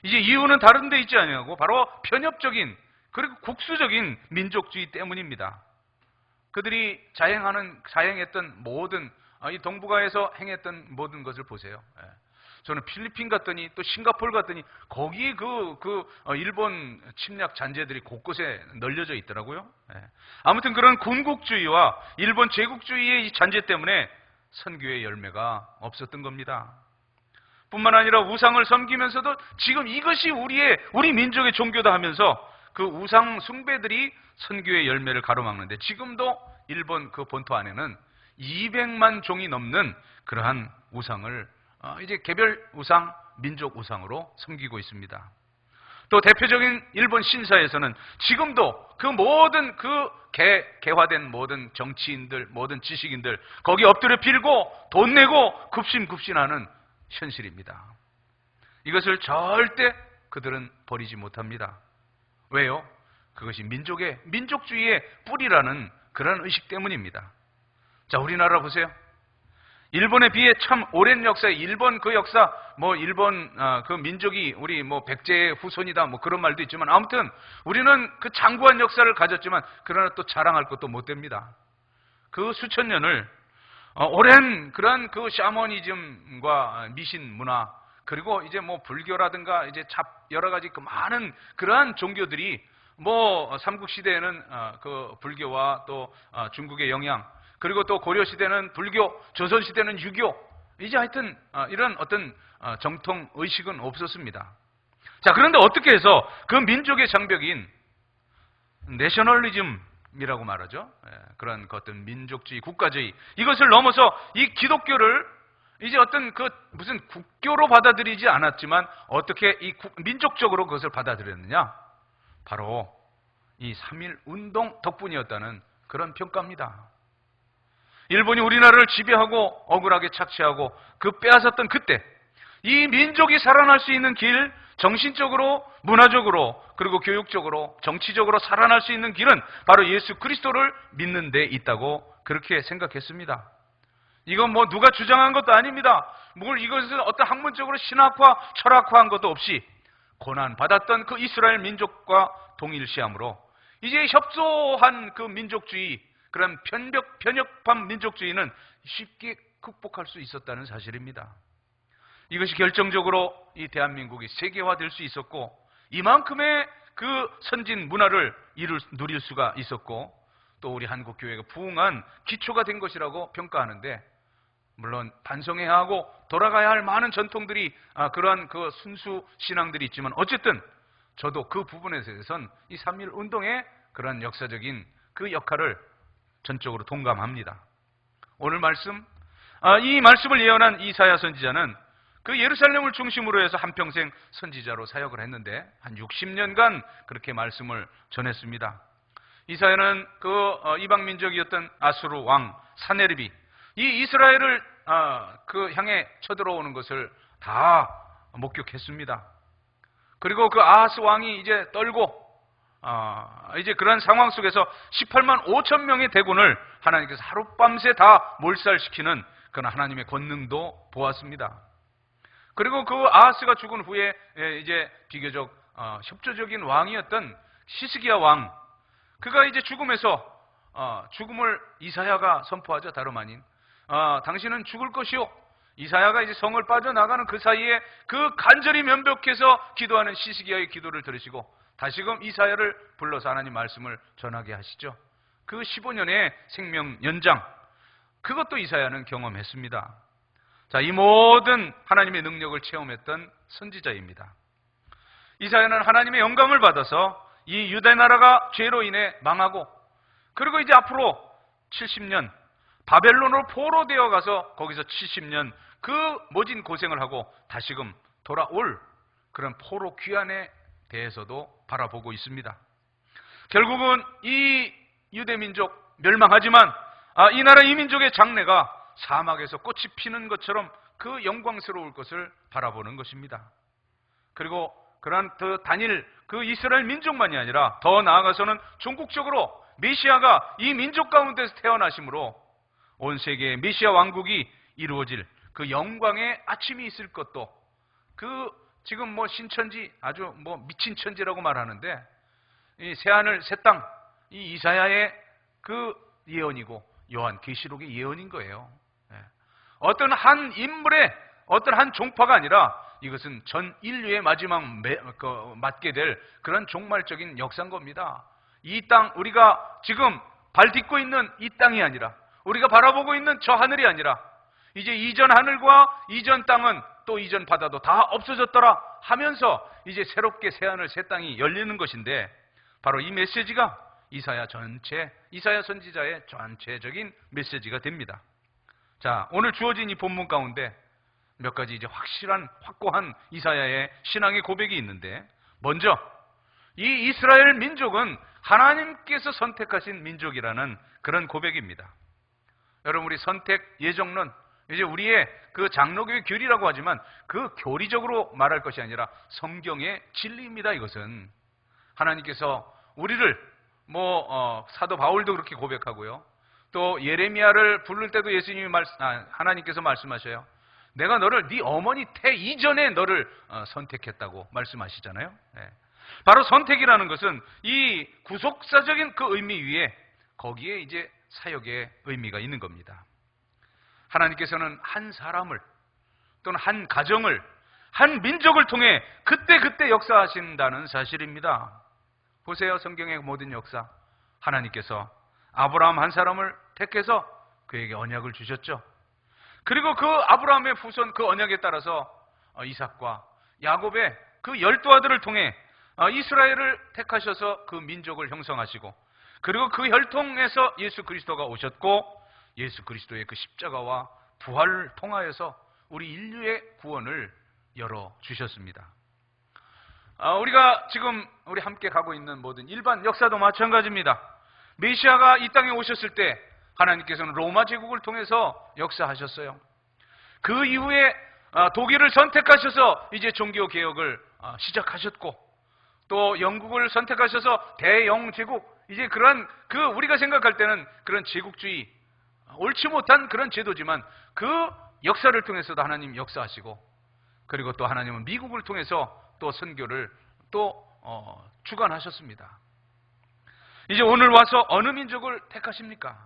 이제 이유는 다른 데 있지 않냐고, 바로 편협적인 그리고 국수적인 민족주의 때문입니다. 그들이 자행했던 모든 이 동북아에서 행했던 모든 것을 보세요. 저는 필리핀 갔더니 또 싱가포르 갔더니 거기에 일본 침략 잔재들이 곳곳에 널려져 있더라고요. 아무튼 그런 군국주의와 일본 제국주의의 이 잔재 때문에 선교의 열매가 없었던 겁니다. 뿐만 아니라 우상을 섬기면서도 지금 이것이 우리 민족의 종교다 하면서 그 우상 숭배들이 선교의 열매를 가로막는데, 지금도 일본 그 본토 안에는 200만 종이 넘는 그러한 우상을 이제 개별 우상, 민족 우상으로 섬기고 있습니다. 또 대표적인 일본 신사에서는 지금도 그 모든 그 개화된 모든 정치인들, 모든 지식인들 거기 엎드려 빌고 돈 내고 굽신굽신하는 현실입니다. 이것을 절대 그들은 버리지 못합니다. 왜요? 그것이 민족주의의 뿌리라는 그런 의식 때문입니다. 자, 우리나라 보세요. 일본에 비해 참 오랜 역사에 일본 그 역사, 일본 그 민족이 우리 백제의 후손이다 그런 말도 있지만, 아무튼 우리는 그 장구한 역사를 가졌지만, 그러나 또 자랑할 것도 못 됩니다. 그 수천 년을 오랜 그런 그 샤머니즘과 미신 문화, 그리고 이제 불교라든가 이제 여러 가지 그 많은 그러한 종교들이 삼국시대에는 그 불교와 또 중국의 영향, 그리고 또 고려시대는 불교, 조선시대는 유교, 이제 하여튼 이런 어떤 정통 의식은 없었습니다. 자, 그런데 어떻게 해서 그 민족의 장벽인 내셔널리즘이라고 말하죠. 그런 어떤 민족주의, 국가주의, 이것을 넘어서 이 기독교를 이제 어떤 무슨 국교로 받아들이지 않았지만 어떻게 이 민족적으로 그것을 받아들였느냐? 바로 이 3.1 운동 덕분이었다는 그런 평가입니다. 일본이 우리나라를 지배하고 억울하게 착취하고 그 빼앗았던 그때 이 민족이 살아날 수 있는 길, 정신적으로, 문화적으로, 그리고 교육적으로, 정치적으로 살아날 수 있는 길은 바로 예수 그리스도를 믿는 데 있다고 그렇게 생각했습니다. 이건 뭐 누가 주장한 것도 아닙니다. 뭘 이것은 어떤 학문적으로 신학화, 철학화한 것도 없이 고난받았던 그 이스라엘 민족과 동일시함으로 이제 협소한 그 민족주의, 그런 편협한 민족주의는 쉽게 극복할 수 있었다는 사실입니다. 이것이 결정적으로 이 대한민국이 세계화될 수 있었고 이만큼의 그 선진 문화를 누릴 수가 있었고 또 우리 한국교회가 부흥한 기초가 된 것이라고 평가하는데, 물론 반성해야 하고 돌아가야 할 많은 전통들이 그러한 그 순수 신앙들이 있지만 어쨌든 저도 그 부분에 대해서는 이 3.1 운동의 그런 역사적인 그 역할을 전적으로 동감합니다. 오늘 말씀, 이 말씀을 예언한 이사야 선지자는 그 예루살렘을 중심으로 해서 한평생 선지자로 사역을 했는데 한 60년간 그렇게 말씀을 전했습니다. 이사야는 그 이방 민족이었던 아수르 왕 사네립이 이 이스라엘을 그 향해 쳐들어오는 것을 다 목격했습니다. 그리고 그 아하스 왕이 이제 떨고 이제 그런 상황 속에서 18만 5천 명의 대군을 하나님께서 하룻밤새 다 몰살시키는 그런 하나님의 권능도 보았습니다. 그리고 그 아하스가 죽은 후에 이제 비교적 협조적인 왕이었던 시스기야 왕, 그가 이제 죽음을 이사야가 선포하죠. 다름 아닌 당신은 죽을 것이요, 이사야가 이제 성을 빠져나가는 그 사이에 그 간절히 면벽해서 기도하는 시스기야의 기도를 들으시고 다시금 이사야를 불러서 하나님 말씀을 전하게 하시죠. 그 15년의 생명 연장, 그것도 이사야는 경험했습니다. 자, 이 모든 하나님의 능력을 체험했던 선지자입니다. 이사야는 하나님의 영감을 받아서 이 유대 나라가 죄로 인해 망하고, 그리고 이제 앞으로 70년 바벨론으로 포로되어 가서 거기서 70년 그 모진 고생을 하고 다시금 돌아올 그런 포로 귀환에 대해서도 바라보고 있습니다. 결국은 이 유대 민족 멸망하지만 이 나라 이 민족의 장래가 사막에서 꽃이 피는 것처럼 그 영광스러울 것을 바라보는 것입니다. 그리고 그러한 단일 그 이스라엘 민족만이 아니라 더 나아가서는 종국적으로 메시아가 이 민족 가운데서 태어나심으로 온 세계의 메시아 왕국이 이루어질 그 영광의 아침이 있을 것도, 그 지금 뭐 신천지, 아주 뭐 미친 천지라고 말하는데 이 새하늘 새 땅, 이 이사야의 그 예언이고 요한 계시록의 예언인 거예요. 어떤 한 인물의 어떤 한 종파가 아니라 이것은 전 인류의 마지막 맞게 될 그런 종말적인 역사인 겁니다. 이 땅, 우리가 지금 발 딛고 있는 이 땅이 아니라, 우리가 바라보고 있는 저 하늘이 아니라 이제 이전 하늘과 이전 땅은 또 이전 바다도 다 없어졌더라 하면서 이제 새롭게 새하늘 새 땅이 열리는 것인데, 바로 이 메시지가 이사야 선지자의 전체적인 메시지가 됩니다. 자, 오늘 주어진 이 본문 가운데 몇 가지 이제 확고한 이사야의 신앙의 고백이 있는데, 먼저 이 이스라엘 민족은 하나님께서 선택하신 민족이라는 그런 고백입니다. 여러분, 우리 선택 예정론, 이제 우리의 그 장로교의 교리라고 하지만 그 교리적으로 말할 것이 아니라 성경의 진리입니다. 이것은 하나님께서 우리를 사도 바울도 그렇게 고백하고요. 또 예레미야를 부를 때도 하나님께서 말씀하셔요. 내가 너를 네 어머니 태 이전에 너를 선택했다고 말씀하시잖아요. 네. 바로 선택이라는 것은 이 구속사적인 그 의미 위에 거기에 이제 사역의 의미가 있는 겁니다. 하나님께서는 한 사람을 또는 한 가정을, 한 민족을 통해 그때 역사하신다는 사실입니다. 보세요, 성경의 모든 역사. 하나님께서 아브라함 한 사람을 택해서 그에게 언약을 주셨죠. 그리고 그 아브라함의 후손 그 언약에 따라서 이삭과 야곱의 그 12아들을 통해 이스라엘을 택하셔서 그 민족을 형성하시고, 그리고 그 혈통에서 예수 그리스도가 오셨고, 예수 그리스도의 그 십자가와 부활을 통하여서 우리 인류의 구원을 열어주셨습니다. 우리가 지금 우리 함께 가고 있는 모든 일반 역사도 마찬가지입니다. 메시아가 이 땅에 오셨을 때 하나님께서는 로마 제국을 통해서 역사하셨어요. 그 이후에 독일을 선택하셔서 이제 종교 개혁을 시작하셨고, 또 영국을 선택하셔서 대영 제국, 이제 그런 우리가 생각할 때는 그런 제국주의, 옳지 못한 그런 제도지만 그 역사를 통해서도 하나님 역사하시고, 그리고 또 하나님은 미국을 통해서 또 선교를 또 주관하셨습니다. 이제 오늘 와서 어느 민족을 택하십니까?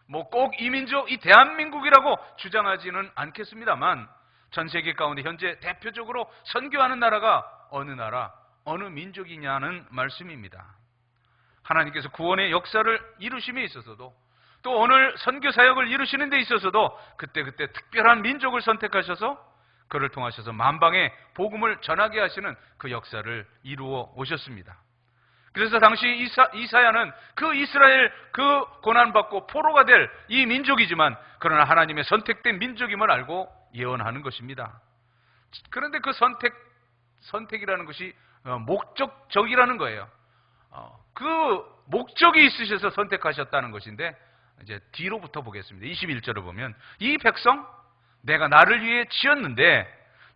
뭐 꼭 이 민족, 이 대한민국이라고 주장하지는 않겠습니다만, 전 세계 가운데 현재 대표적으로 선교하는 나라가 어느 나라, 어느 민족이냐는 말씀입니다. 하나님께서 구원의 역사를 이루심에 있어서도, 또 오늘 선교 사역을 이루시는 데 있어서도 그때그때 특별한 민족을 선택하셔서 그를 통하셔서 만방에 복음을 전하게 하시는 그 역사를 이루어 오셨습니다. 그래서 당시 이사야는 그 이스라엘 그 고난받고 포로가 될 이 민족이지만, 그러나 하나님의 선택된 민족임을 알고 예언하는 것입니다. 그런데 그 선택이라는 것이 목적적이라는 거예요. 그 목적이 있으셔서 선택하셨다는 것인데, 이제 뒤로부터 보겠습니다. 21절을 보면, 이 백성 내가 나를 위해 지었는데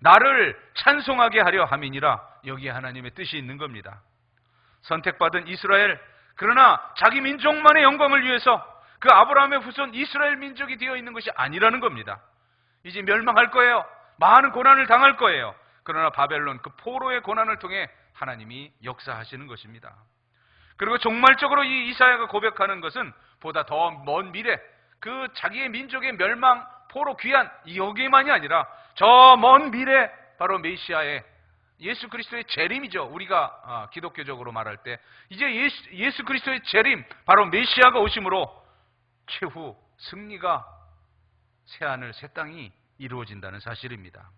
나를 찬송하게 하려 함이니라. 여기에 하나님의 뜻이 있는 겁니다. 선택받은 이스라엘, 그러나 자기 민족만의 영광을 위해서 그 아브라함의 후손 이스라엘 민족이 되어 있는 것이 아니라는 겁니다. 이제 멸망할 거예요. 많은 고난을 당할 거예요. 그러나 바벨론 그 포로의 고난을 통해 하나님이 역사하시는 것입니다. 그리고 종말적으로 이 이사야가 고백하는 것은 보다 더 먼 미래, 그 자기의 민족의 멸망, 포로 귀환, 여기만이 아니라 저 먼 미래, 바로 메시아의 예수 그리스도의 재림이죠. 우리가 기독교적으로 말할 때 이제 예수 그리스도의 재림, 바로 메시아가 오심으로 최후 승리가 새하늘 새 땅이 이루어진다는 사실입니다.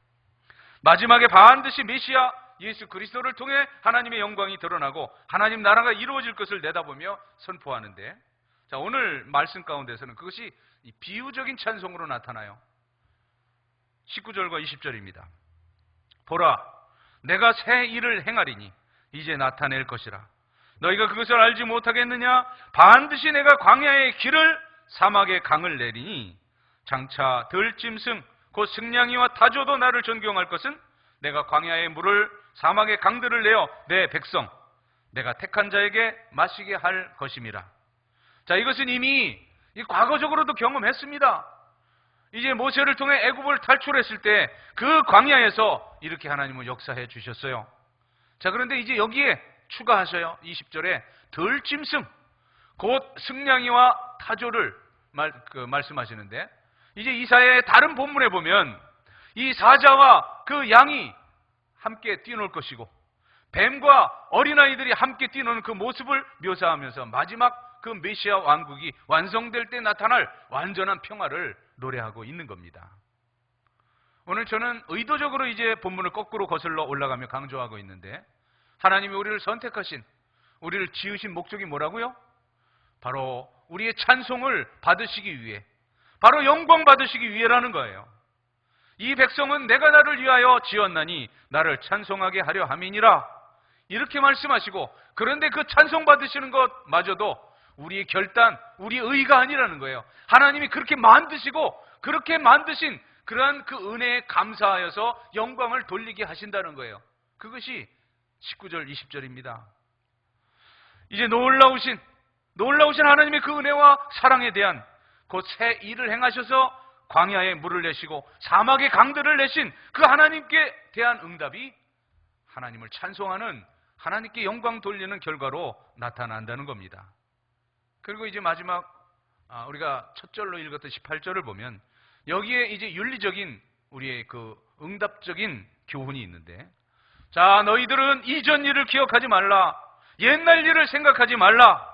마지막에 반드시 메시아 예수 그리스도를 통해 하나님의 영광이 드러나고 하나님 나라가 이루어질 것을 내다보며 선포하는데, 자, 오늘 말씀 가운데서는 그것이 비유적인 찬송으로 나타나요. 19절과 20절입니다. 보라, 내가 새 일을 행하리니 이제 나타낼 것이라. 너희가 그것을 알지 못하겠느냐? 반드시 내가 광야의 길을 사막의 강을 내리니 장차 들짐승 곧 승냥이와 타조도 나를 존경할 것은 내가 광야의 물을 사막의 강들을 내어 내 백성 내가 택한 자에게 마시게 할 것임이라. 자, 이것은 이미 과거적으로도 경험했습니다. 이제 모세를 통해 애굽을 탈출했을 때 그 광야에서 이렇게 하나님은 역사해 주셨어요. 자, 그런데 이제 여기에 추가하셔요. 20절에 들짐승 곧 승냥이와 타조를 말씀하시는데, 이제 이사야의 다른 본문에 보면 이 사자와 그 양이 함께 뛰놀 것이고 뱀과 어린아이들이 함께 뛰노는 그 모습을 묘사하면서 마지막 그 메시아 왕국이 완성될 때 나타날 완전한 평화를 노래하고 있는 겁니다. 오늘 저는 의도적으로 이제 본문을 거꾸로 거슬러 올라가며 강조하고 있는데, 하나님이 우리를 선택하신, 우리를 지으신 목적이 뭐라고요? 바로 우리의 찬송을 받으시기 위해, 바로 영광 받으시기 위해라는 거예요. 이 백성은 내가 나를 위하여 지었나니 나를 찬송하게 하려 함이니라. 이렇게 말씀하시고, 그런데 그 찬송 받으시는 것마저도 우리의 결단, 우리의 의가 아니라는 거예요. 하나님이 그렇게 만드시고 그렇게 만드신 그러한 그 은혜에 감사하여서 영광을 돌리게 하신다는 거예요. 그것이 19절, 20절입니다. 이제 놀라우신 하나님의 그 은혜와 사랑에 대한 그 새 일을 행하셔서 광야에 물을 내시고 사막에 강들을 내신 그 하나님께 대한 응답이 하나님을 찬송하는, 하나님께 영광 돌리는 결과로 나타난다는 겁니다. 그리고 이제 마지막 우리가 첫 절로 읽었던 18절을 보면 여기에 이제 윤리적인 우리의 그 응답적인 교훈이 있는데, 자, 너희들은 이전 일을 기억하지 말라. 옛날 일을 생각하지 말라.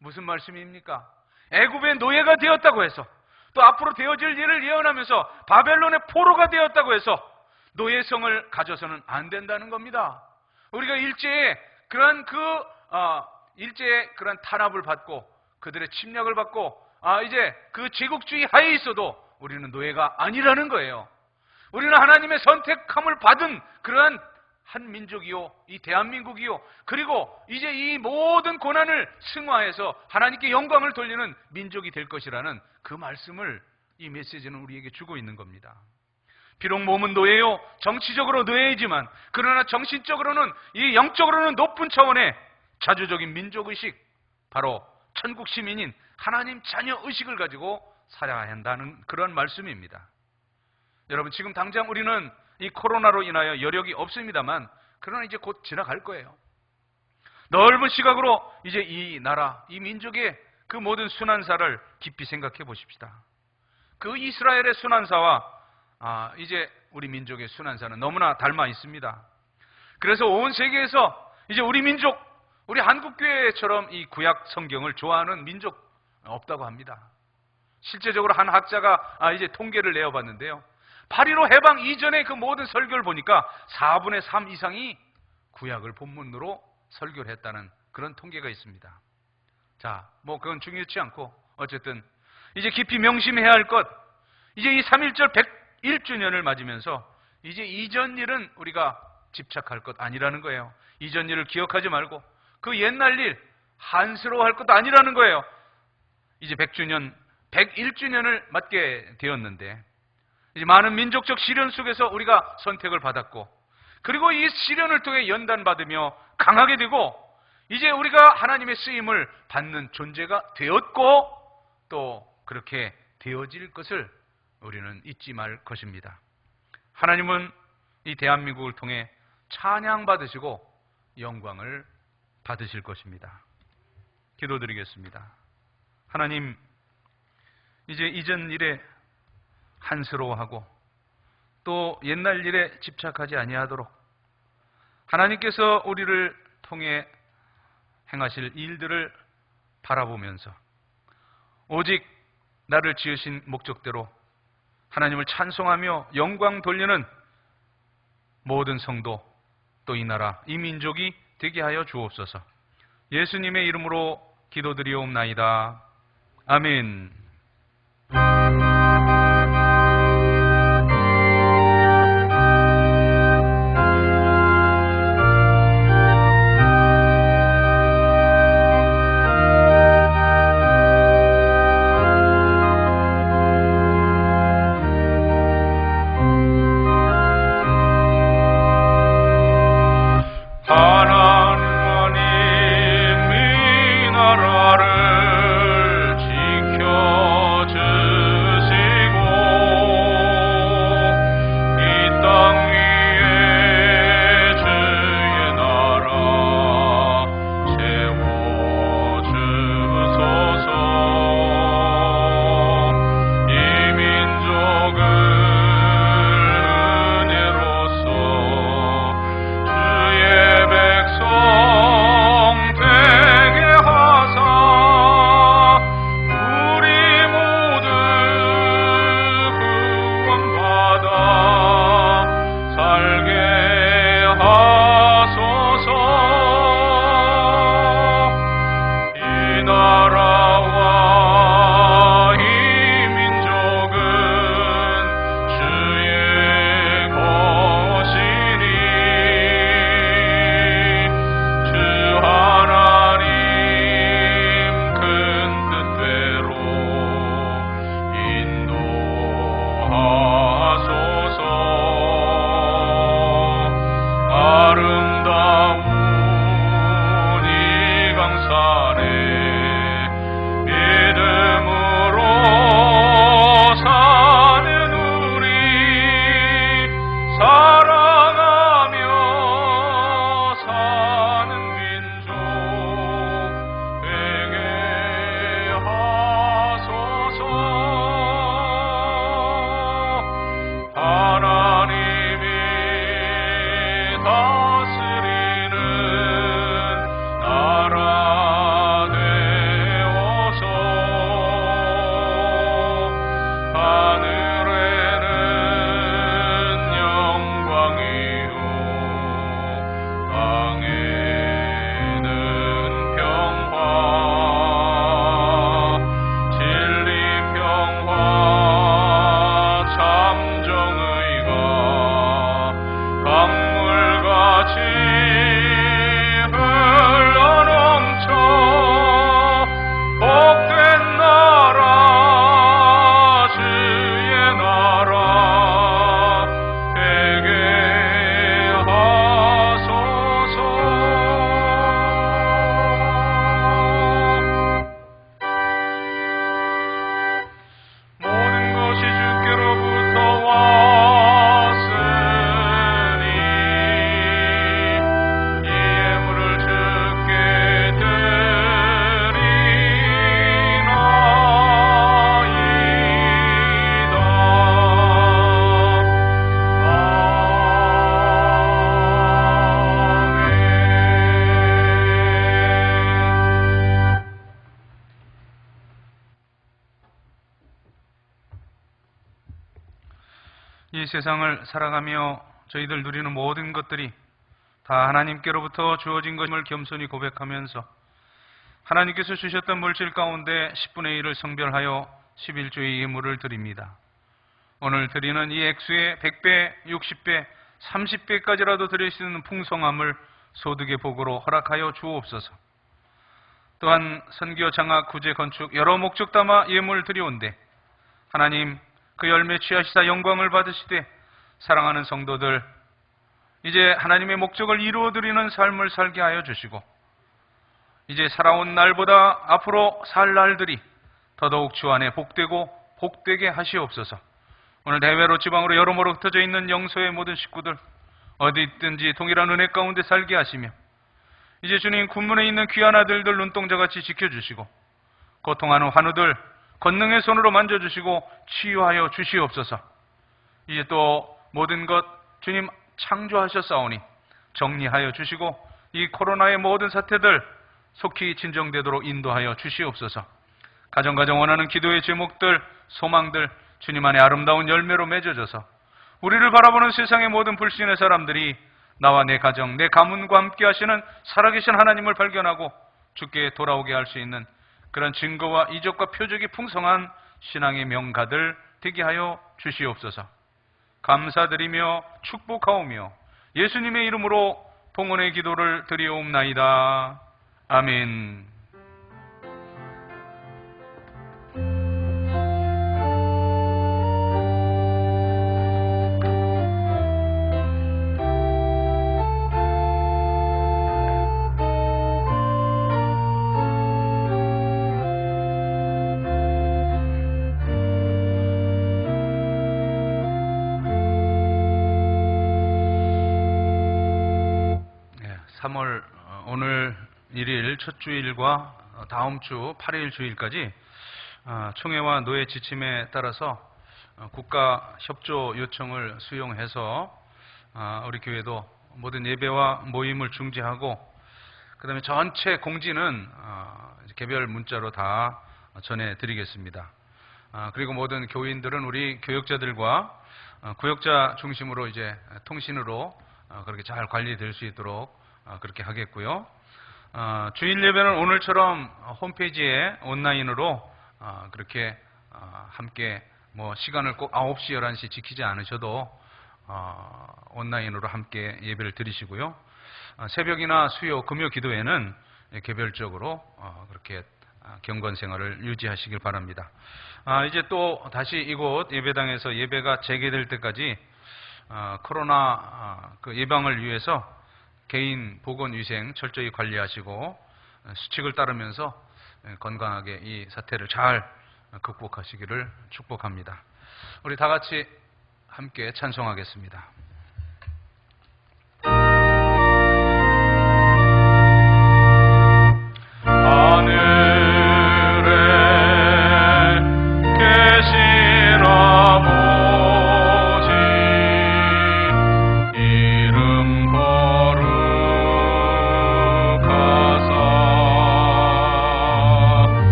무슨 말씀입니까? 애굽의 노예가 되었다고 해서, 또 앞으로 되어질 일을 예언하면서 바벨론의 포로가 되었다고 해서 노예성을 가져서는 안 된다는 겁니다. 우리가 일제에 그런 탄압을 받고 그들의 침략을 받고 이제 그 제국주의 하에 있어도 우리는 노예가 아니라는 거예요. 우리는 하나님의 선택함을 받은 그러한 한 민족이요, 이 대한민국이요, 그리고 이제 이 모든 고난을 승화해서 하나님께 영광을 돌리는 민족이 될 것이라는 그 말씀을 이 메시지는 우리에게 주고 있는 겁니다. 비록 몸은 노예요, 정치적으로 노예이지만 그러나 정신적으로는, 이 영적으로는 높은 차원의 자주적인 민족의식, 바로 천국 시민인 하나님 자녀 의식을 가지고 살아야 한다는 그런 말씀입니다. 여러분, 지금 당장 우리는 이 코로나로 인하여 여력이 없습니다만 그러나 이제 곧 지나갈 거예요. 넓은 시각으로 이제 이 나라, 이 민족의 그 모든 순환사를 깊이 생각해 보십시다. 그 이스라엘의 순환사와 이제 우리 민족의 순환사는 너무나 닮아 있습니다. 그래서 온 세계에서 이제 우리 민족, 우리 한국교회처럼 이 구약 성경을 좋아하는 민족 없다고 합니다. 실제적으로 한 학자가 이제 통계를 내어봤는데요, 8.15 해방 이전의 그 모든 설교를 보니까 4분의 3 이상이 구약을 본문으로 설교를 했다는 그런 통계가 있습니다. 자, 뭐 그건 중요치 않고 어쨌든 이제 깊이 명심해야 할 것, 이제 이 3.1절 101주년을 맞으면서 이제 이전 일은 우리가 집착할 것 아니라는 거예요. 이전 일을 기억하지 말고 그 옛날 일 한스러워할 것도 아니라는 거예요. 이제 100주년, 101주년을 맞게 되었는데 이제 많은 민족적 시련 속에서 우리가 선택을 받았고, 그리고 이 시련을 통해 연단받으며 강하게 되고 이제 우리가 하나님의 쓰임을 받는 존재가 되었고 또 그렇게 되어질 것을 우리는 잊지 말 것입니다. 하나님은 이 대한민국을 통해 찬양받으시고 영광을 받으실 것입니다. 기도드리겠습니다. 하나님, 이제 이전 일에 한스러워하고 또 옛날 일에 집착하지 아니하도록 하나님께서 우리를 통해 행하실 일들을 바라보면서 오직 나를 지으신 목적대로 하나님을 찬송하며 영광 돌리는 모든 성도, 또 이 나라, 이 민족이 되게 하여 주옵소서. 예수님의 이름으로 기도드리옵나이다. 아멘. 하나님 이 나라를 지켜 이 세상을 살아가며 저희들 누리는 모든 것들이 다 하나님께로부터 주어진 것임을 겸손히 고백하면서 하나님께서 주셨던 물질 가운데 10분의 1을 성별하여 11조의 예물을 드립니다. 오늘 드리는 이 액수의 100배, 60배, 30배까지라도 드릴 수 있는 풍성함을 소득의 복으로 허락하여 주옵소서. 또한 선교, 장학, 구제, 건축 여러 목적 담아 예물 드리온데 하나님 그 열매 취하시사 영광을 받으시되 사랑하는 성도들 이제 하나님의 목적을 이루어드리는 삶을 살게 하여 주시고 이제 살아온 날보다 앞으로 살 날들이 더더욱 주 안에 복되고 복되게 하시옵소서. 오늘 대외로 지방으로 여러모로 흩어져 있는 영서의 모든 식구들 어디 있든지 동일한 은혜 가운데 살게 하시며 이제 주님 군문에 있는 귀한 아들들 눈동자같이 지켜주시고 고통하는 환우들 권능의 손으로 만져주시고 치유하여 주시옵소서. 이제 또 모든 것 주님 창조하셨사오니 정리하여 주시고 이 코로나의 모든 사태들 속히 진정되도록 인도하여 주시옵소서. 가정가정 원하는 기도의 제목들, 소망들 주님 안에 아름다운 열매로 맺어져서 우리를 바라보는 세상의 모든 불신의 사람들이 나와 내 가정, 내 가문과 함께 하시는 살아계신 하나님을 발견하고 주께 돌아오게 할 수 있는 그런 증거와 이적과 표적이 풍성한 신앙의 명가들 되게 하여 주시옵소서. 감사드리며 축복하오며 예수님의 이름으로 봉헌의 기도를 드리옵나이다. 아멘. 오늘 1일 첫 주일과 다음 주 8일 주일까지 총회와 노예 지침에 따라서 국가 협조 요청을 수용해서 우리 교회도 모든 예배와 모임을 중지하고 그 다음에 전체 공지는 개별 문자로 다 전해드리겠습니다. 그리고 모든 교인들은 우리 교역자들과 구역자 중심으로 이제 통신으로 그렇게 잘 관리될 수 있도록 그렇게 하겠고요. 주일 예배는 오늘처럼 홈페이지에 온라인으로 그렇게 함께 뭐 시간을 꼭 9시, 11시 지키지 않으셔도 온라인으로 함께 예배를 드리시고요. 새벽이나 수요, 금요 기도회는 개별적으로 그렇게 경건 생활을 유지하시길 바랍니다. 이제 또 다시 이곳 예배당에서 예배가 재개될 때까지 코로나 그 예방을 위해서 개인 보건위생 철저히 관리하시고 수칙을 따르면서 건강하게 이 사태를 잘 극복하시기를 축복합니다. 우리 다 같이 함께 찬송하겠습니다.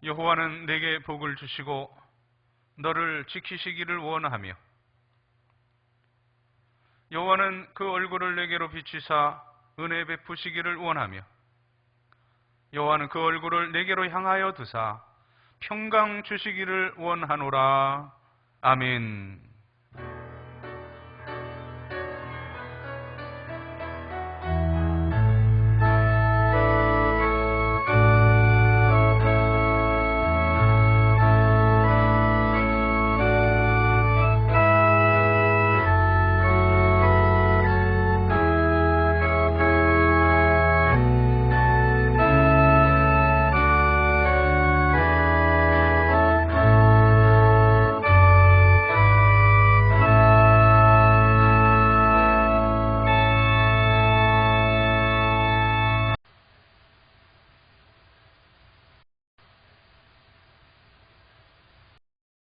여호와는 내게 복을 주시고 너를 지키시기를 원하며 여호와는 그 얼굴을 내게로 비추사 은혜 베푸시기를 원하며 여호와는 그 얼굴을 내게로 향하여 두사 평강 주시기를 원하노라. 아멘.